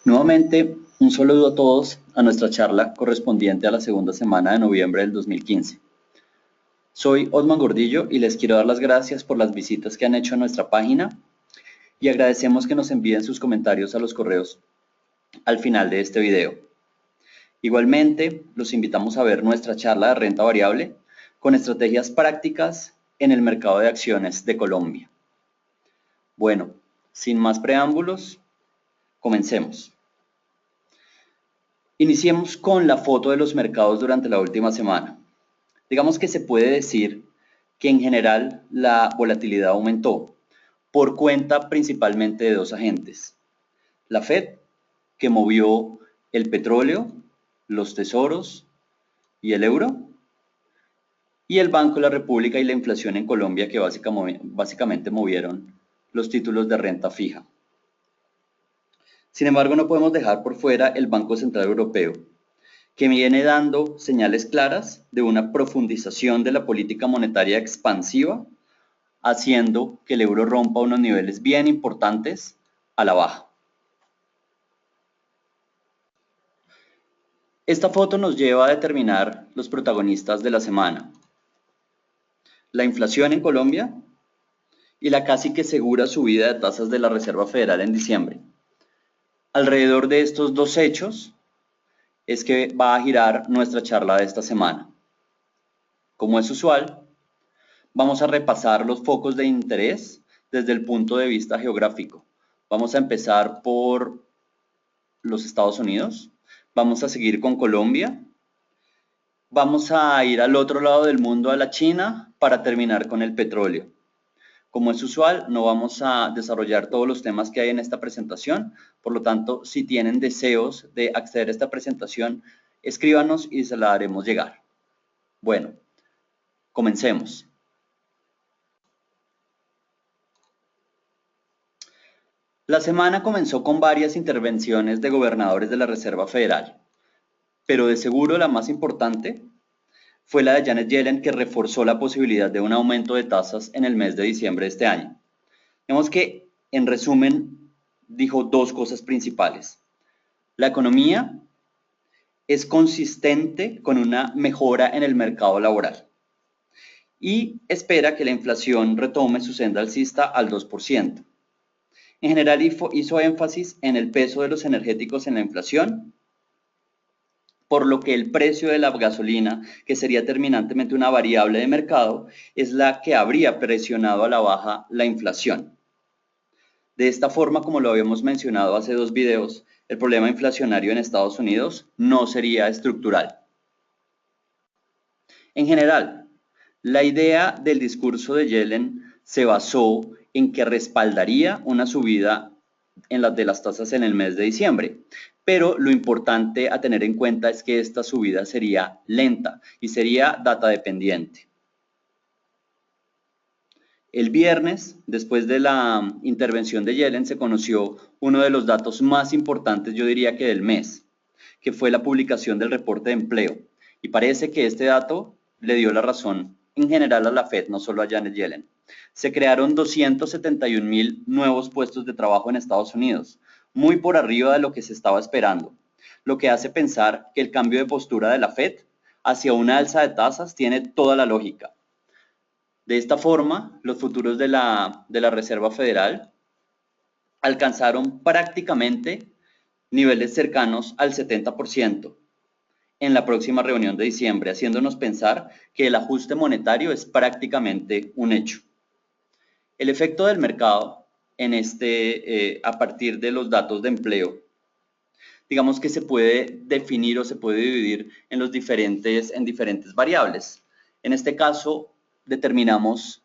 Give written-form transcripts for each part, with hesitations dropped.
Nuevamente, un saludo a todos a nuestra charla correspondiente a la segunda semana de noviembre del 2015. Soy Osman Gordillo y les quiero dar las gracias por las visitas que han hecho a nuestra página y agradecemos que nos envíen sus comentarios a los correos al final de este video. Igualmente, los invitamos a ver nuestra charla de renta variable con estrategias prácticas en el mercado de acciones de Colombia. Bueno, sin más preámbulos, comencemos. Iniciemos con la foto de los mercados durante la última semana. Digamos que se puede decir que en general la volatilidad aumentó por cuenta principalmente de dos agentes. La Fed, que movió el petróleo, los tesoros y el euro, y el Banco de la República y la inflación en Colombia, que básicamente movieron los títulos de renta fija. Sin embargo, no podemos dejar por fuera el Banco Central Europeo, que viene dando señales claras de una profundización de la política monetaria expansiva, haciendo que el euro rompa unos niveles bien importantes a la baja. Esta foto nos lleva a determinar los protagonistas de la semana: la inflación en Colombia y la casi que segura subida de tasas de la Reserva Federal en diciembre. Alrededor de estos dos hechos es que va a girar nuestra charla de esta semana. Como es usual, vamos a repasar los focos de interés desde el punto de vista geográfico. Vamos a empezar por los Estados Unidos, vamos a seguir con Colombia, vamos a ir al otro lado del mundo, a la China, para terminar con el petróleo. Como es usual, no vamos a desarrollar todos los temas que hay en esta presentación, por lo tanto, si tienen deseos de acceder a esta presentación, escríbanos y se la haremos llegar. Bueno, comencemos. La semana comenzó con varias intervenciones de gobernadores de la Reserva Federal, pero de seguro la más importante fue la de Janet Yellen, que reforzó la posibilidad de un aumento de tasas en el mes de diciembre de este año. Vemos que, en resumen, dijo dos cosas principales. La economía es consistente con una mejora en el mercado laboral y espera que la inflación retome su senda alcista al 2%. En general hizo énfasis en el peso de los energéticos en la inflación, por lo que el precio de la gasolina, que sería terminantemente una variable de mercado, es la que habría presionado a la baja la inflación. De esta forma, como lo habíamos mencionado hace dos videos, el problema inflacionario en Estados Unidos no sería estructural. En general, la idea del discurso de Yellen se basó en que respaldaría una subida de las tasas en el mes de diciembre, pero lo importante a tener en cuenta es que esta subida sería lenta y sería data dependiente. El viernes, después de la intervención de Yellen, se conoció uno de los datos más importantes, yo diría que del mes, que fue la publicación del reporte de empleo. Y parece que este dato le dio la razón en general a la Fed, no solo a Janet Yellen. Se crearon 271,000 nuevos puestos de trabajo en Estados Unidos, muy por arriba de lo que se estaba esperando, lo que hace pensar que el cambio de postura de la Fed hacia una alza de tasas tiene toda la lógica. De esta forma, los futuros de la Reserva Federal alcanzaron prácticamente niveles cercanos al 70% en la próxima reunión de diciembre, haciéndonos pensar que el ajuste monetario es prácticamente un hecho. El efecto del mercado a partir de los datos de empleo, digamos que se puede definir o se puede dividir en diferentes variables. En este caso, determinamos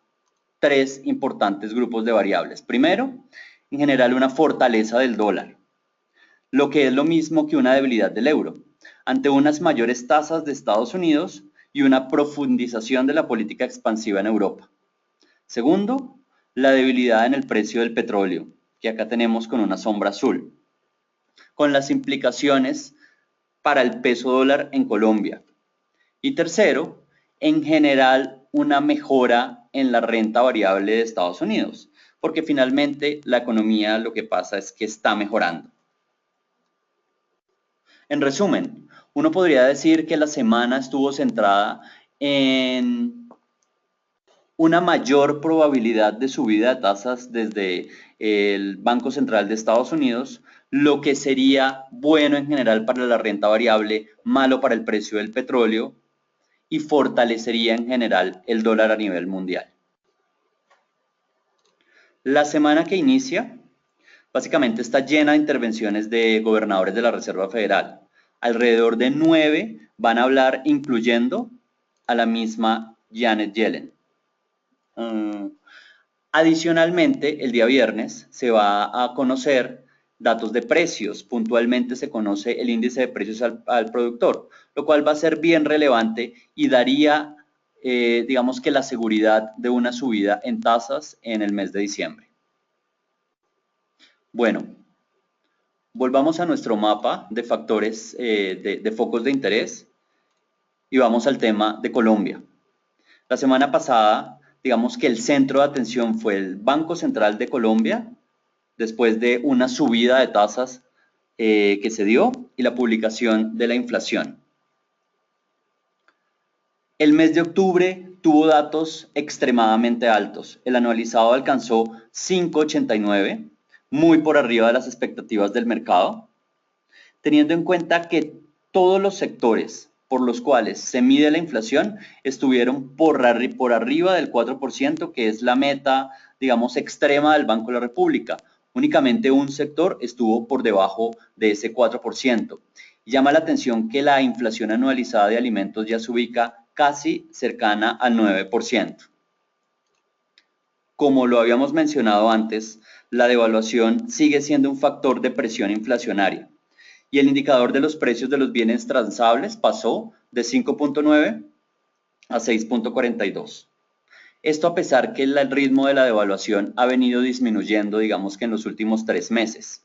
tres importantes grupos de variables. Primero, en general, una fortaleza del dólar, lo que es lo mismo que una debilidad del euro, ante unas mayores tasas de Estados Unidos y una profundización de la política expansiva en Europa. Segundo, la debilidad en el precio del petróleo, que acá tenemos con una sombra azul, con las implicaciones para el peso dólar en Colombia. Y tercero, en general, una mejora en la renta variable de Estados Unidos, porque finalmente la economía lo que pasa es que está mejorando. En resumen, uno podría decir que la semana estuvo centrada en una mayor probabilidad de subida de tasas desde el Banco Central de Estados Unidos, lo que sería bueno en general para la renta variable, malo para el precio del petróleo y fortalecería en general el dólar a nivel mundial. La semana que inicia básicamente está llena de intervenciones de gobernadores de la Reserva Federal. Alrededor de 9 van a hablar incluyendo a la misma Janet Yellen. Adicionalmente, el día viernes se va a conocer datos de precios. Puntualmente se conoce el índice de precios al productor, lo cual va a ser bien relevante y daría, digamos que la seguridad de una subida en tasas en el mes de diciembre. Bueno, volvamos a nuestro mapa de factores de focos de interés y vamos al tema de Colombia. La semana pasada, digamos que el centro de atención fue el Banco Central de Colombia, después de una subida de tasas que se dio y la publicación de la inflación. El mes de octubre tuvo datos extremadamente altos. El anualizado alcanzó 5,89, muy por arriba de las expectativas del mercado, teniendo en cuenta que todos los sectores por los cuales se mide la inflación estuvieron por arriba del 4%, que es la meta, digamos, extrema del Banco de la República. Únicamente un sector estuvo por debajo de ese 4%. Llama la atención que la inflación anualizada de alimentos ya se ubica casi cercana al 9%. Como lo habíamos mencionado antes, la devaluación sigue siendo un factor de presión inflacionaria y el indicador de los precios de los bienes transables pasó de 5,9 a 6,42. Esto a pesar que el ritmo de la devaluación ha venido disminuyendo, digamos que en los últimos 3 meses.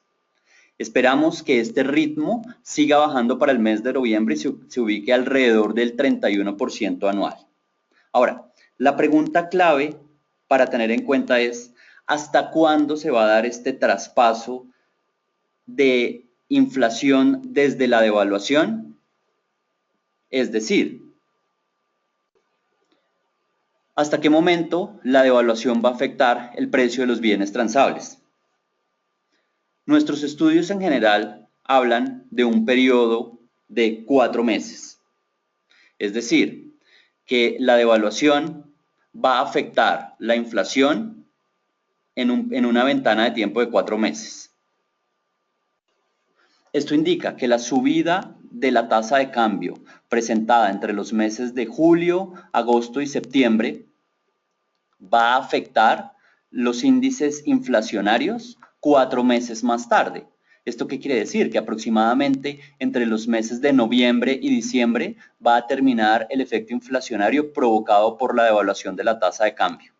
Esperamos que este ritmo siga bajando para el mes de noviembre y se ubique alrededor del 31% anual. Ahora, la pregunta clave para tener en cuenta es, ¿hasta cuándo se va a dar este traspaso de inflación desde la devaluación? Es decir, ¿hasta qué momento la devaluación va a afectar el precio de los bienes transables? Nuestros estudios en general hablan de un periodo de 4 meses. Es decir, que la devaluación va a afectar la inflación en una ventana de tiempo de 4 meses. Esto indica que la subida de la tasa de cambio presentada entre los meses de julio, agosto y septiembre va a afectar los índices inflacionarios 4 meses más tarde. ¿Esto qué quiere decir? Que aproximadamente entre los meses de noviembre y diciembre va a terminar el efecto inflacionario provocado por la devaluación de la tasa de cambio.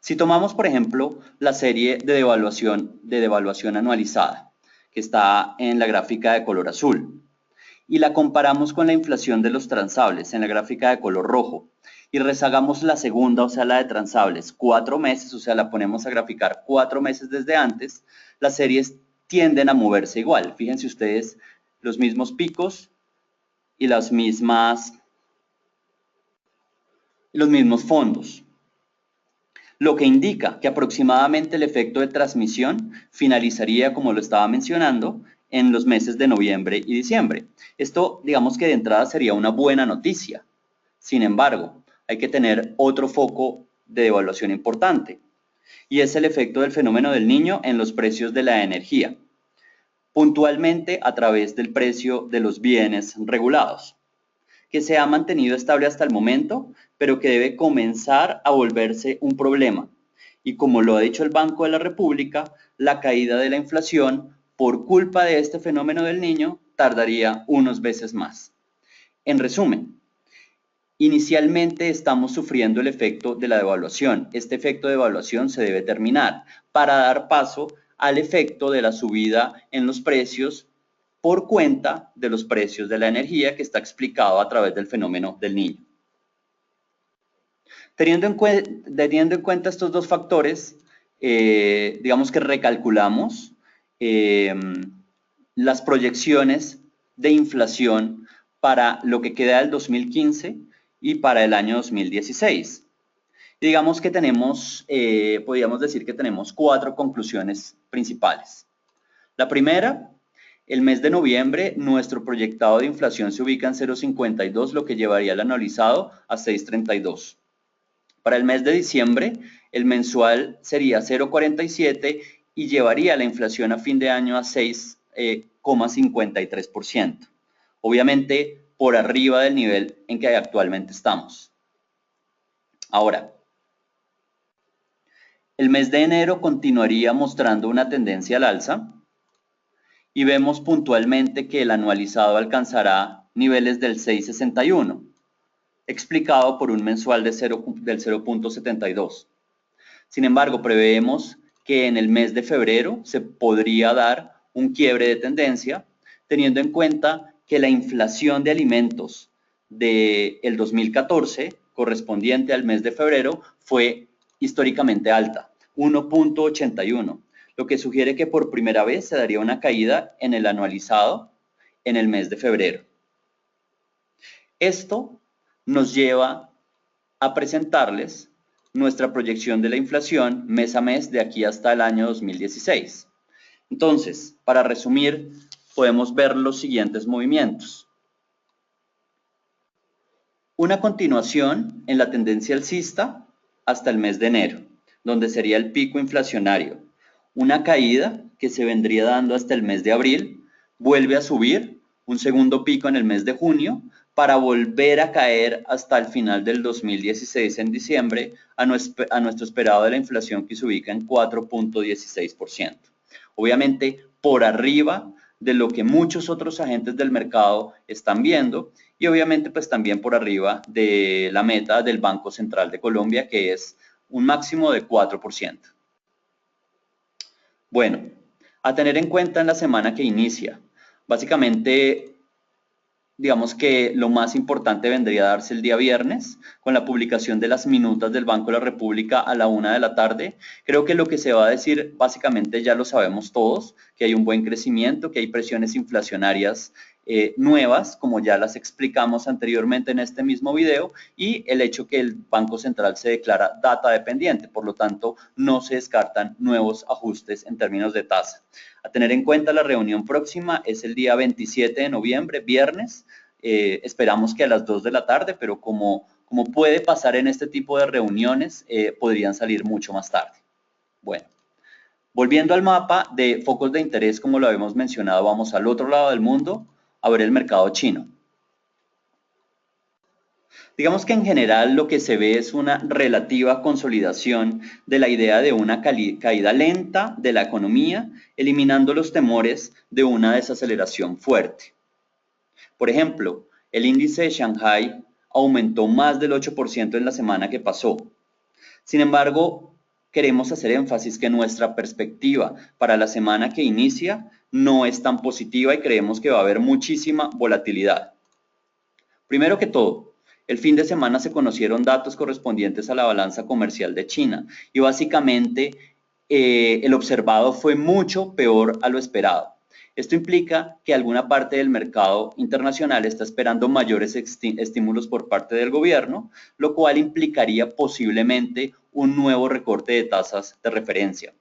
Si tomamos, por ejemplo, la serie de devaluación anualizada, que está en la gráfica de color azul, y la comparamos con la inflación de los transables en la gráfica de color rojo, y rezagamos la segunda, o sea, la de transables, 4 meses, o sea, la ponemos a graficar 4 meses desde antes, las series tienden a moverse igual. Fíjense ustedes, los mismos picos y los mismos fondos, lo que indica que aproximadamente el efecto de transmisión finalizaría, como lo estaba mencionando, en los meses de noviembre y diciembre. Esto, digamos que de entrada sería una buena noticia. Sin embargo, hay que tener otro foco de devaluación importante, y es el efecto del fenómeno del Niño en los precios de la energía, puntualmente a través del precio de los bienes regulados, que se ha mantenido estable hasta el momento, pero que debe comenzar a volverse un problema. Y como lo ha dicho el Banco de la República, la caída de la inflación por culpa de este fenómeno del Niño tardaría unos meses más. En resumen, inicialmente estamos sufriendo el efecto de la devaluación. Este efecto de devaluación se debe terminar para dar paso al efecto de la subida en los precios por cuenta de los precios de la energía que está explicado a través del fenómeno del Niño. Teniendo en cuenta estos dos factores, digamos que recalculamos las proyecciones de inflación para lo que queda del 2015 y para el año 2016. Digamos que tenemos, podríamos decir que tenemos 4 conclusiones principales. La primera, el mes de noviembre, nuestro proyectado de inflación se ubica en 0,52, lo que llevaría el anualizado a 6,32. Para el mes de diciembre, el mensual sería 0,47 y llevaría la inflación a fin de año a 6,53%. Obviamente, por arriba del nivel en que actualmente estamos. Ahora, el mes de enero continuaría mostrando una tendencia al alza y vemos puntualmente que el anualizado alcanzará niveles del 6,61, explicado por un mensual del 0,72. Sin embargo, preveemos que en el mes de febrero se podría dar un quiebre de tendencia, teniendo en cuenta que la inflación de alimentos del 2014, correspondiente al mes de febrero, fue históricamente alta, 1,81, lo que sugiere que por primera vez se daría una caída en el anualizado en el mes de febrero. Esto nos lleva a presentarles nuestra proyección de la inflación mes a mes de aquí hasta el año 2016. Entonces, para resumir, podemos ver los siguientes movimientos. Una continuación en la tendencia alcista hasta el mes de enero, donde sería el pico inflacionario. Una caída que se vendría dando hasta el mes de abril, vuelve a subir, un segundo pico en el mes de junio, para volver a caer hasta el final del 2016 en diciembre a nuestro esperado de la inflación, que se ubica en 4,16%. Obviamente por arriba de lo que muchos otros agentes del mercado están viendo y obviamente pues también por arriba de la meta del Banco Central de Colombia, que es un máximo de 4%. Bueno, a tener en cuenta en la semana que inicia. Básicamente, digamos que lo más importante vendría a darse el día viernes con la publicación de las minutas del Banco de la República a la 1 de la tarde. Creo que lo que se va a decir básicamente ya lo sabemos todos, que hay un buen crecimiento, que hay presiones inflacionarias nuevas, como ya las explicamos anteriormente en este mismo video, y el hecho que el Banco Central se declara data dependiente, por lo tanto no se descartan nuevos ajustes en términos de tasa. A tener en cuenta, la reunión próxima es el día 27 de noviembre, viernes. Esperamos que a las 2 de la tarde, pero como puede pasar en este tipo de reuniones, podrían salir mucho más tarde. Bueno, volviendo al mapa de focos de interés, como lo habíamos mencionado, vamos al otro lado del mundo a ver el mercado chino. Digamos que en general lo que se ve es una relativa consolidación de la idea de una caída lenta de la economía, eliminando los temores de una desaceleración fuerte. Por ejemplo, el índice de Shanghai aumentó más del 8% en la semana que pasó. Sin embargo, queremos hacer énfasis que nuestra perspectiva para la semana que inicia no es tan positiva y creemos que va a haber muchísima volatilidad. Primero que todo, el fin de semana se conocieron datos correspondientes a la balanza comercial de China y básicamente el observado fue mucho peor a lo esperado. Esto implica que alguna parte del mercado internacional está esperando mayores estímulos por parte del gobierno, lo cual implicaría posiblemente un nuevo recorte de tasas de referencia.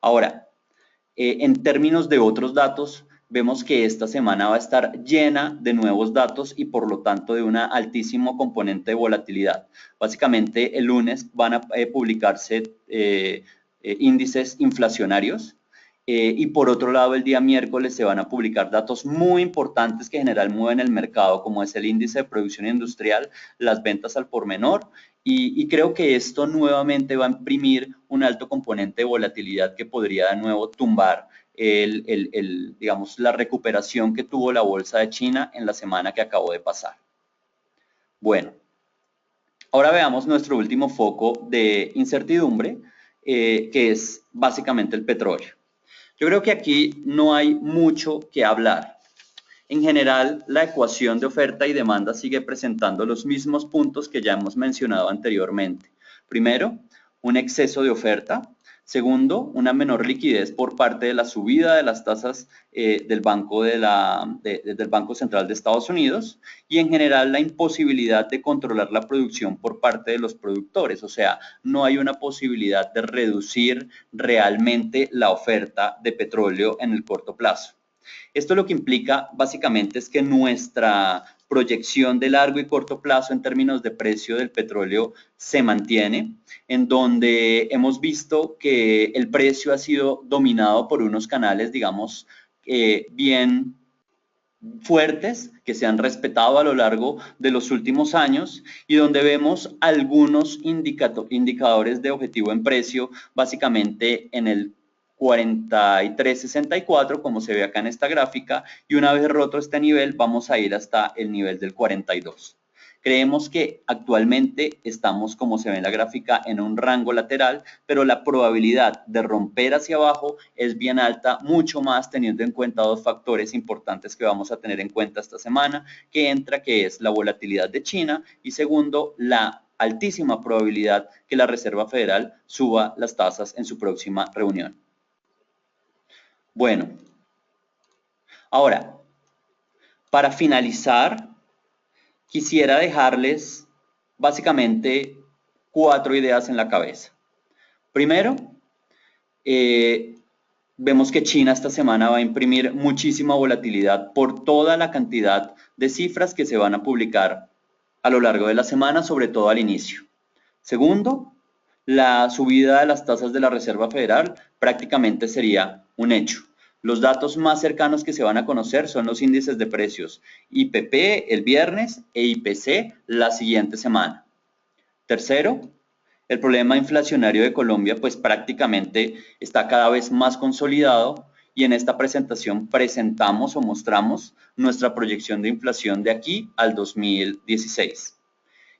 Ahora, en términos de otros datos, vemos que esta semana va a estar llena de nuevos datos y por lo tanto de un altísimo componente de volatilidad. Básicamente el lunes van a publicarse índices inflacionarios y por otro lado el día miércoles se van a publicar datos muy importantes que en general mueven el mercado, como es el índice de producción industrial, las ventas al por menor, y creo que esto nuevamente va a imprimir un alto componente de volatilidad que podría de nuevo tumbar digamos, la recuperación que tuvo la bolsa de China en la semana que acabó de pasar. Bueno, ahora veamos nuestro último foco de incertidumbre, que es básicamente el petróleo. Yo creo que aquí no hay mucho que hablar. En general, la ecuación de oferta y demanda sigue presentando los mismos puntos que ya hemos mencionado anteriormente. Primero, un exceso de oferta. Segundo, una menor liquidez por parte de la subida de las tasas del Banco Central de Estados Unidos y en general la imposibilidad de controlar la producción por parte de los productores. O sea, no hay una posibilidad de reducir realmente la oferta de petróleo en el corto plazo. Esto lo que implica básicamente es que nuestra proyección de largo y corto plazo en términos de precio del petróleo se mantiene, en donde hemos visto que el precio ha sido dominado por unos canales, digamos, bien fuertes que se han respetado a lo largo de los últimos años y donde vemos algunos indicadores de objetivo en precio, básicamente en el 43.64, como se ve acá en esta gráfica, y una vez roto este nivel vamos a ir hasta el nivel del 42. Creemos que actualmente estamos, como se ve en la gráfica, en un rango lateral, pero la probabilidad de romper hacia abajo es bien alta, mucho más teniendo en cuenta dos factores importantes que vamos a tener en cuenta esta semana, que es la volatilidad de China y segundo, la altísima probabilidad que la Reserva Federal suba las tasas en su próxima reunión. Bueno, ahora, para finalizar, quisiera dejarles básicamente 4 ideas en la cabeza. Primero, vemos que China esta semana va a imprimir muchísima volatilidad por toda la cantidad de cifras que se van a publicar a lo largo de la semana, sobre todo al inicio. Segundo, la subida de las tasas de la Reserva Federal prácticamente sería un hecho. Los datos más cercanos que se van a conocer son los índices de precios IPP el viernes e IPC la siguiente semana. Tercero, el problema inflacionario de Colombia pues prácticamente está cada vez más consolidado y en esta presentación presentamos o mostramos nuestra proyección de inflación de aquí al 2016.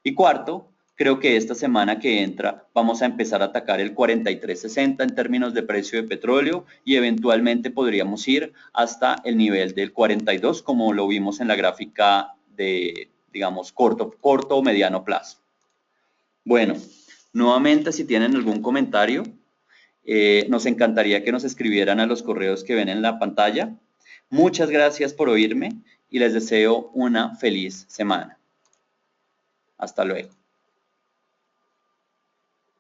Y cuarto, creo que esta semana que entra vamos a empezar a atacar el 43.60 en términos de precio de petróleo y eventualmente podríamos ir hasta el nivel del 42 como lo vimos en la gráfica de, digamos, corto o mediano plazo. Bueno, nuevamente si tienen algún comentario, nos encantaría que nos escribieran a los correos que ven en la pantalla. Muchas gracias por oírme y les deseo una feliz semana. Hasta luego.